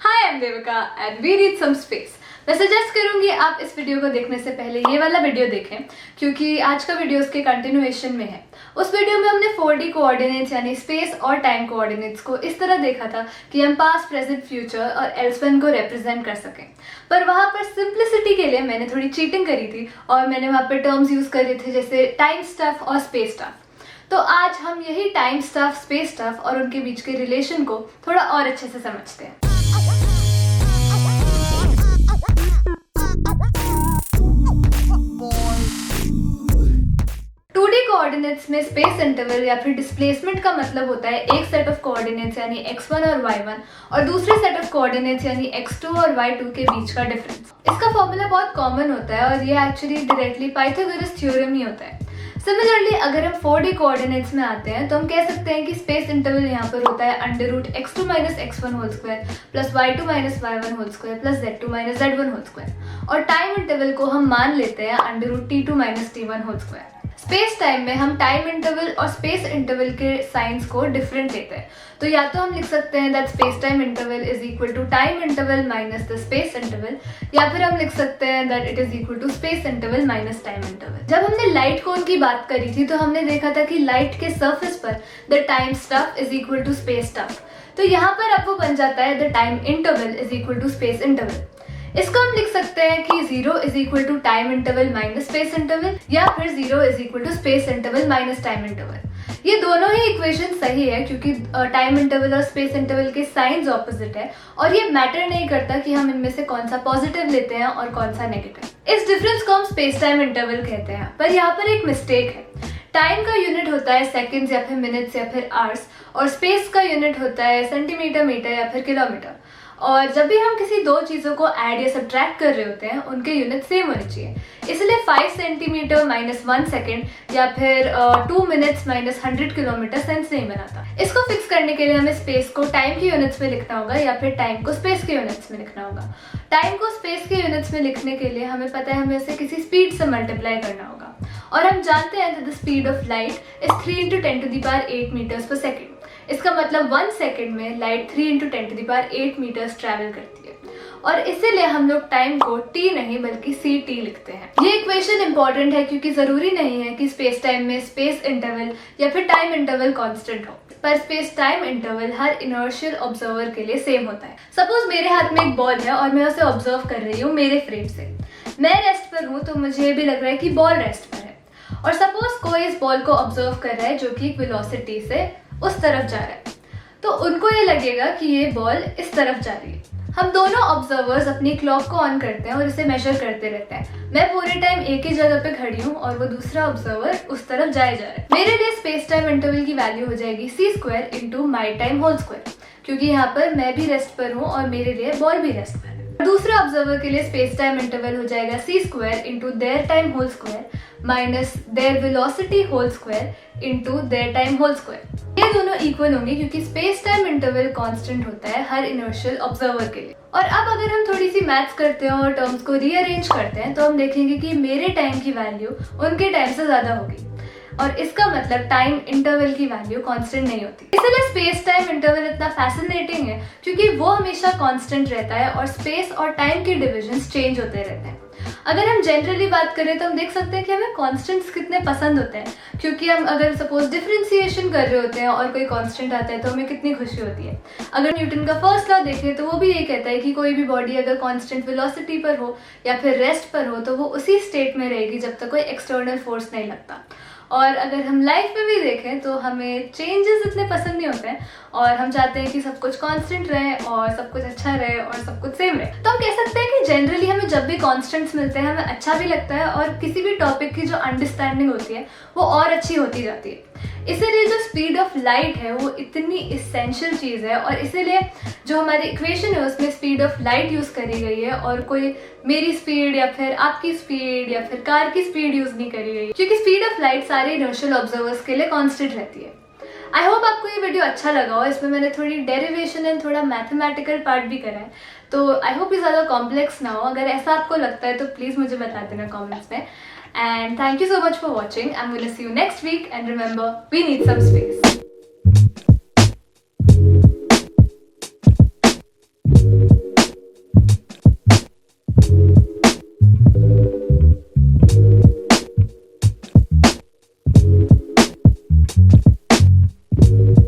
Hi I am Devika and we need some space. मैं suggest करूंगी आप इस वीडियो को देखने से पहले ये वाला वीडियो देखें, क्योंकि आज का वीडियो उसके कंटिन्यूएशन में है। उस वीडियो में हमने 4D कोऑर्डिनेट्स यानी स्पेस और टाइम कोऑर्डिनेट्स को इस तरह देखा था कि हम पास्ट, प्रेजेंट, फ्यूचर और एल्सवन को रिप्रेजेंट कर सकें। पर वहाँ पर सिंप्लिसिटी के लिए मैंने थोड़ी चीटिंग करी थी और मैंने वहाँ पर टर्म्स यूज करे थे जैसे टाइम स्टफ और स्पेस स्टफ। तो आज हम यही टाइम स्टफ, स्पेस स्टफ और उनके बीच के रिलेशन को थोड़ा और अच्छे से समझते हैं। कोऑर्डिनेट्स में स्पेस इंटरवल या फिर डिस्प्लेसमेंट का मतलब होता है एक सेट ऑफ कोऑर्डिनेट्स यानी x1 और y1 और दूसरे सेट ऑफ कोऑर्डिनेट्स यानी x2 और y2 के बीच का डिफरेंस। इसका फॉर्मूला बहुत कॉमन होता है और ये एक्चुअली डायरेक्टली पाइथागोरस थ्योरम ही होता है। सिमिलरली अगर हम 4D कोऑर्डिनेट्स में आते हैं तो हम कह सकते हैं कि स्पेस इंटरवल यहाँ पर होता है √x2 - x1 whole square plus y2 - y1 whole square plus z2 - z1 whole square, और टाइम इंटरवल को हम मान लेते हैं √t2 - t1 whole square. Space time में हम टाइम इंटरवल और स्पेस इंटरवल के साइंस को डिफरेंट लेते हैं। तो या तो हम लिख सकते हैं that space time interval is equal to time interval minus the space interval, या फिर हम लिख सकते हैं that it is equal to space interval minus time interval. जब हमने लाइट कोन की बात करी थी तो हमने देखा था कि लाइट के सरफेस पर the time stuff is equal to space stuff. तो यहाँ पर अब वो बन जाता है the time interval is equal to space interval. इसको हम लिख सकते हैं कि 0 is equal to time interval minus space interval, या फिर 0 is equal to space interval minus time interval. ये दोनों ही इक्वेशन सही है क्योंकि टाइम इंटरवल और स्पेस इंटरवल के साइंस ऑपोजिट है और ये मैटर नहीं करता कि हम इनमें से कौन सा पॉजिटिव लेते हैं और कौन सा नेगेटिव। इस डिफरेंस को हम स्पेस टाइम इंटरवल कहते हैं। पर यहाँ पर एक मिस्टेक है। टाइम का यूनिट होता है सेकेंड्स या फिर मिनट्स या फिर आवर्स, और स्पेस का यूनिट होता है सेंटीमीटर, मीटर या फिर किलोमीटर। और जब भी हम किसी दो चीज़ों को ऐड या सब्ट्रैक्ट कर रहे होते हैं उनके यूनिट सेम होने चाहिए। इसलिए 5 सेंटीमीटर माइनस 1 सेकेंड या फिर 2 मिनट्स माइनस 100 किलोमीटर सेंस नहीं बनाता। इसको फिक्स करने के लिए हमें स्पेस को टाइम के यूनिट्स में लिखना होगा या फिर टाइम को स्पेस के यूनिट्स में लिखना होगा। टाइम को स्पेस के यूनिट्स में लिखने के लिए हमें पता है हमें उसे किसी स्पीड से मल्टीप्लाई करना होगा, और हम जानते हैं the speed of light is 3 × 10⁸ metres per second. इसका मतलब 1 सेकेंड में लाइट 3 × 10⁸ मीटर्स ट्रैवल करती है, और इसीलिए हम लोग टाइम को t नहीं बल्कि ct लिखते हैं। ये इक्वेशन इंपॉर्टेंट है क्योंकि जरूरी नहीं है कि स्पेस टाइम में स्पेस इंटरवल या फिर टाइम इंटरवल कांस्टेंट हो, पर स्पेस टाइम इंटरवल हर इनर्शियल ऑब्जर्वर के लिए सेम होता है। सपोज मेरे हाथ में एक बॉल है और मैं उसे ऑब्जर्व कर रही हूँ मेरे फ्रेम से। मैं रेस्ट पर हूँ तो मुझे भी लग रहा है कि बॉल रेस्ट पर है, और सपोज कोई इस बॉल को ऑब्जर्व कर रहा है जो कि एक वेलोसिटी से उस तरफ जा रहा है, तो उनको ये लगेगा कि ये बॉल इस तरफ जा रही है। हम दोनों ऑब्जर्वर्स अपनी क्लॉक को ऑन करते हैं और इसे मेजर करते रहते हैं। मैं पूरे टाइम एक ही जगह पे खड़ी हूँ और वो दूसरा ऑब्जर्वर उस तरफ जाए जा रहा है। मेरे लिए स्पेस टाइम इंटरवल की वैल्यू हो जाएगी c² × my time whole square, क्योंकि यहाँ पर मैं भी रेस्ट पर हूँ और मेरे लिए बॉल भी रेस्ट पर है। दूसरे ऑब्जर्वर के लिए स्पेस टाइम इंटरवल हो जाएगा c² × their time whole square minus their velocity whole square into their time whole square. ये दोनों इक्वल होंगे क्योंकि स्पेस टाइम इंटरवल कांस्टेंट होता है हर इनर्शियल ऑब्जर्वर के लिए। और अब अगर हम थोड़ी सी मैथ्स करते हैं और टर्म्स को रीअरेंज करते हैं तो हम देखेंगे कि मेरे टाइम की वैल्यू उनके टाइम से ज्यादा होगी, और इसका मतलब टाइम इंटरवल की वैल्यू कांस्टेंट नहीं होती। इसलिए स्पेस टाइम इंटरवल इतना फैसिनेटिंग है क्योंकि वो हमेशा कांस्टेंट रहता है और स्पेस और टाइम के डिविजन्स चेंज होते रहते हैं। अगर हम जनरली बात करें तो हम देख सकते हैं कि हमें कांस्टेंट्स कितने पसंद होते हैं, क्योंकि हम अगर सपोज डिफरेंशिएशन कर रहे होते हैं और कोई कांस्टेंट आता है तो हमें कितनी खुशी होती है। अगर न्यूटन का फर्स्ट लॉ देखें तो वो भी ये कहता है कि कोई भी बॉडी अगर कांस्टेंट वेलोसिटी पर हो या फिर रेस्ट पर हो तो वो उसी स्टेट में रहेगी जब तक कोई एक्सटर्नल फोर्स नहीं लगता। और अगर हम लाइफ में भी देखें तो हमें चेंजेस इतने पसंद नहीं होते हैं और हम चाहते हैं कि सब कुछ कांस्टेंट रहे और सब कुछ अच्छा रहे और सब कुछ सेम रहे। तो हम कह सकते हैं कि जनरली हमें जब भी कांस्टेंट्स मिलते हैं हमें अच्छा भी लगता है और किसी भी टॉपिक की जो अंडरस्टैंडिंग होती है वो और अच्छी होती जाती है। इसीलिए जो स्पीड ऑफ लाइट है वो इतनी इसेंशियल चीज़ है, और इसीलिए जो हमारी इक्वेशन है उसमें स्पीड ऑफ लाइट यूज़ करी गई है और कोई मेरी स्पीड या फिर आपकी स्पीड या फिर कार की स्पीड यूज़ नहीं करी गई, क्योंकि स्पीड ऑफ लाइट सारे इनर्शियल ऑब्जर्वर्स के लिए कांस्टेंट रहती है। आई होप आपको ये वीडियो अच्छा लगा हो। इसमें मैंने थोड़ी डेरिवेशन एंड थोड़ा मैथमेटिकल पार्ट भी करा है, तो आई होप ये ज़्यादा कॉम्प्लेक्स ना हो। अगर ऐसा आपको लगता है तो प्लीज़ मुझे बता देना कॉमेंट्स में। And thank you so much for watching. I'm going to see you next week, and remember, we need some space.